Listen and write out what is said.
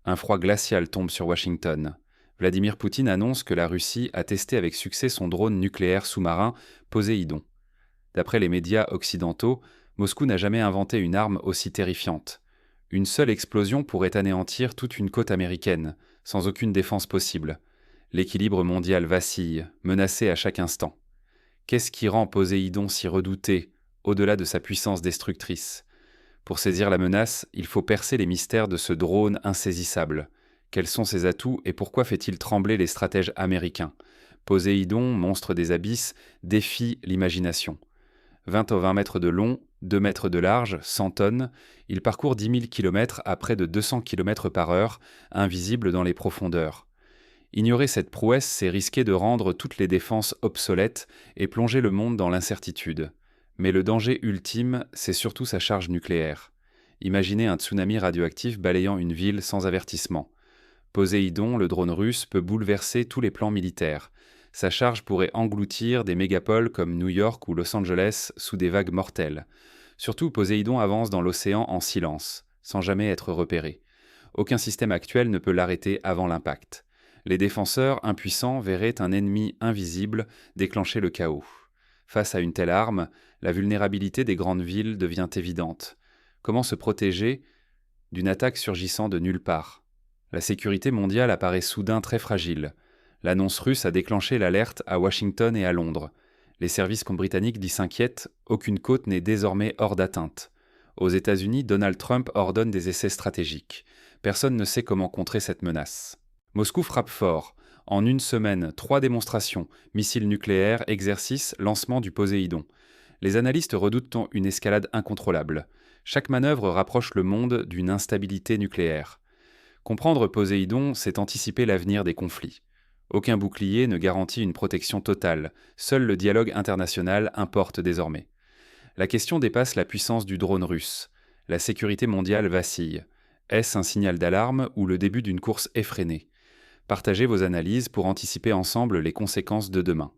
Un froid glacial tombe sur Washington. Vladimir Poutine annonce que la Russie a testé avec succès son drone nucléaire sous-marin Poséidon. D'après les médias occidentaux, Moscou n'a jamais inventé une arme aussi terrifiante. Une seule explosion pourrait anéantir toute une côte américaine, sans aucune défense possible. L'équilibre mondial vacille, menacé à chaque instant. Qu'est-ce qui rend Poséidon si redouté, au-delà de sa puissance destructrice? Pour saisir la menace, il faut percer les mystères de ce drone insaisissable. Quels sont ses atouts et pourquoi fait-il trembler les stratèges américains? Poséidon, monstre des abysses, défie l'imagination. 20 ou 20 mètres de long, 2 mètres de large, 100 tonnes, il parcourt 10 000 km à près de 200 km par heure, invisible dans les profondeurs. Ignorer cette prouesse, c'est risquer de rendre toutes les défenses obsolètes et plonger le monde dans l'incertitude. Mais le danger ultime, c'est surtout sa charge nucléaire. Imaginez un tsunami radioactif balayant une ville sans avertissement. Poséidon, le drone russe, peut bouleverser tous les plans militaires. Sa charge pourrait engloutir des mégapoles comme New York ou Los Angeles sous des vagues mortelles. Surtout, Poséidon avance dans l'océan en silence, sans jamais être repéré. Aucun système actuel ne peut l'arrêter avant l'impact. Les défenseurs, impuissants, verraient un ennemi invisible déclencher le chaos. Face à une telle arme, la vulnérabilité des grandes villes devient évidente. Comment se protéger d'une attaque surgissant de nulle part? La sécurité mondiale apparaît soudain très fragile. L'annonce russe a déclenché l'alerte à Washington et à Londres. Les services britanniques s'inquiètent, aucune côte n'est désormais hors d'atteinte. Aux États-Unis, Donald Trump ordonne des essais stratégiques. Personne ne sait comment contrer cette menace. Moscou frappe fort. En une semaine, 3 démonstrations, missiles nucléaires, exercices, lancement du Poséidon. Les analystes redoutent une escalade incontrôlable. Chaque manœuvre rapproche le monde d'une instabilité nucléaire. Comprendre Poséidon, c'est anticiper l'avenir des conflits. Aucun bouclier ne garantit une protection totale. Seul le dialogue international importe désormais. La question dépasse la puissance du drone russe. La sécurité mondiale vacille. Est-ce un signal d'alarme ou le début d'une course effrénée? Partagez vos analyses pour anticiper ensemble les conséquences de demain.